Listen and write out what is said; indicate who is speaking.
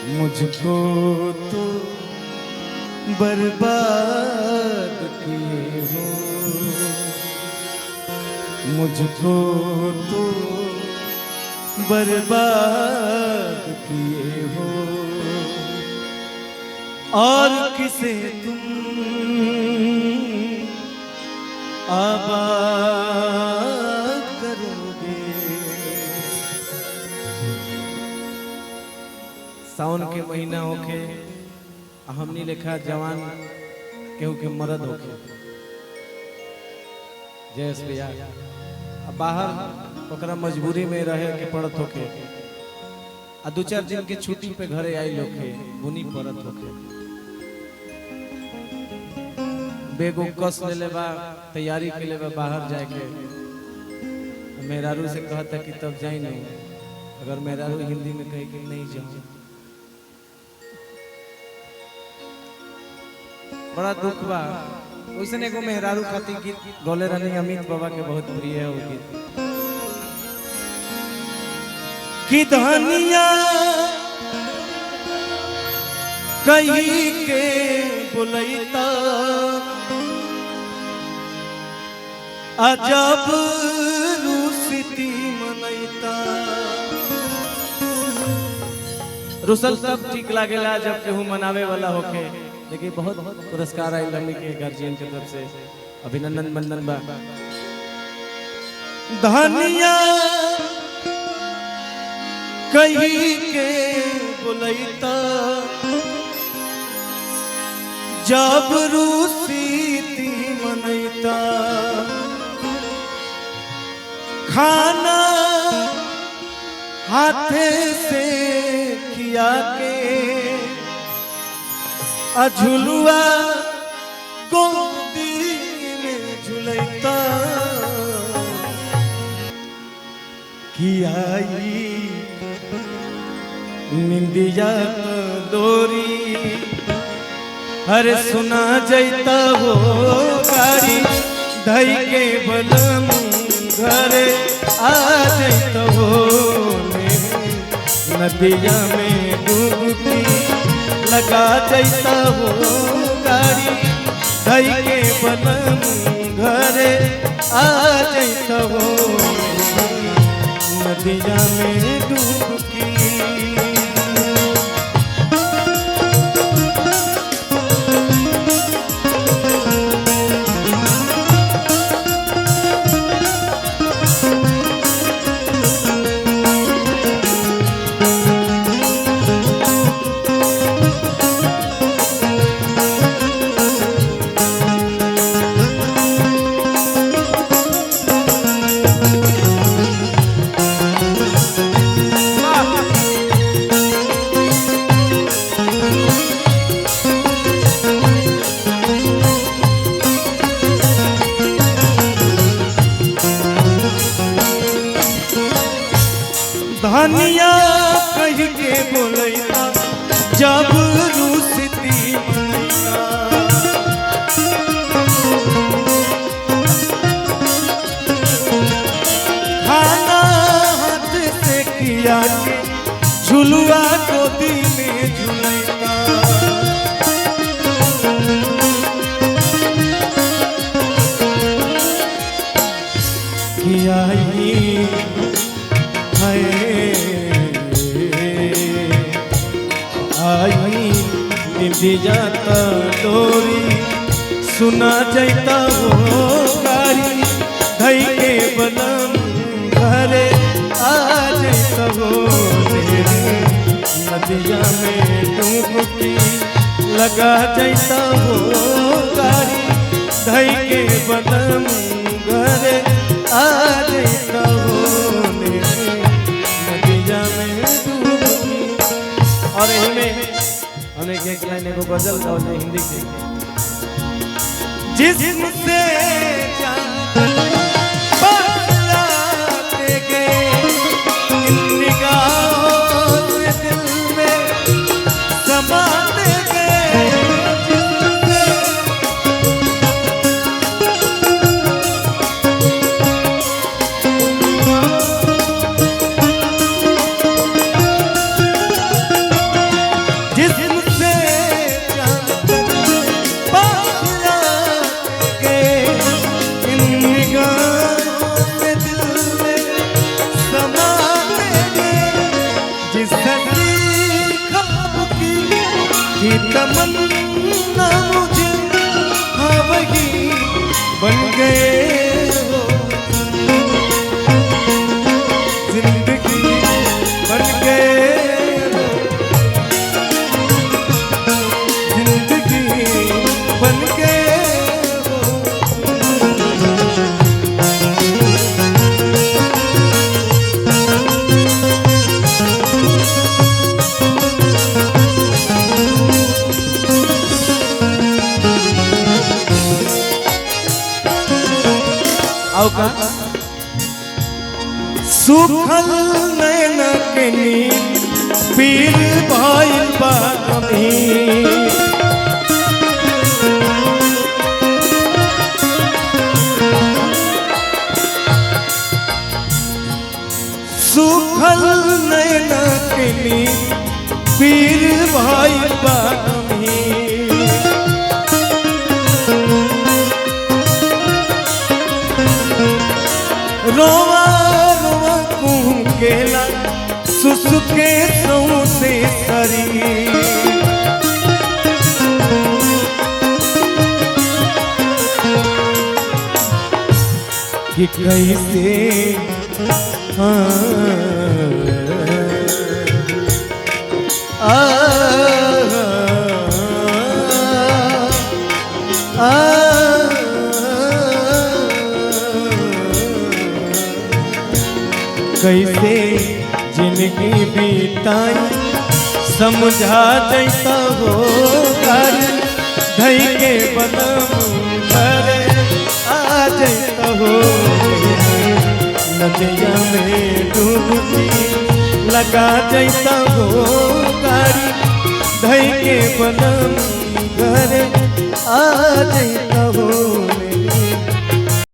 Speaker 1: मुझको तो बर्बाद किए हो, मुझको तो बर्बाद किए हो, और किसे तुम आबाद करोगे। सावन के महीना होके हमनी लेखा जवान केहू के मरद होके जयस भैया बाहर ओकरा मजबूरी में रहे के पड़त होके आ दो चार दिन के छुट्टी पे घरे आई लोके बुनी पड़त होके बेगो कस ले बा तैयारी के लिए बाहर जाए के मेहरारू से कहता कि तब जाई नहीं, अगर मेहरारू हिंदी में कहे कि नहीं जाओ बड़ा दुख बा। वैसे एगो मेहरारू खातिर गीत गौले रहनी अमित बाबा के बहुत प्रिय है वो गीत कि धनिया कहीं के बुलैता अजब रूसिती मनैता। रुसल सब ठीक लागेला जब केहू मनावे वाला होके, लेकिन बहुत पुरस्कार आई लम्बी के गार्जियन की तरफ से अभिनंदन बंदन बा। धनिया कहीं के बुलैता जब रूसीती मनैता। खाना हाथे से खिया के अझुलुआ गोदी में झुलैता कि आई निंदिया डोरी हरे सुना जैता हो गाड़ी धई के बलम घरे आ जैता हो नदिया में डूबती लगा जैता हो गाड़ी धई के बलम घरे आ जैता हो नदिया में डूबती। धनिया कहीं के बोलैता जब रूसती मनैता। खाना हाथ से किया के झुलुआ गोदी में झुलैता। किया आई निभि जाता डोरी सुना जाता हो गाड़ी धई के बलम घरे आ जाता हो नदिया में डूबती लगा जाता हो गाड़ी धई के बलम घरे आ जाता हो नदिया में डूबती। और इनमें हमने एक लाइन को गजल गाओ हिंदी के जिससे बदलाते गए इन निगाहों से दिल में समाते गए। की तमन्ना मुझे हाँ वही बन गए हो, जिंदगी बन गए हो, जिंदगी बन गए हो। आओ का सुखल नैन के नींद पीर भइल बा गंभीर, सुखल नैन के नींद पीर भइल बा गंभीर। रोवा रोवा कुंकेला सुसुके सौंसे शरीर, कि कैसे कैसे जिंदगी बीताई समझा जैसा हो कर धई के बदम करे आ जैसा हो, नदिया में डूबती लगा जैसा हो गाड़ी धई के बदम करे आ जैसा हो।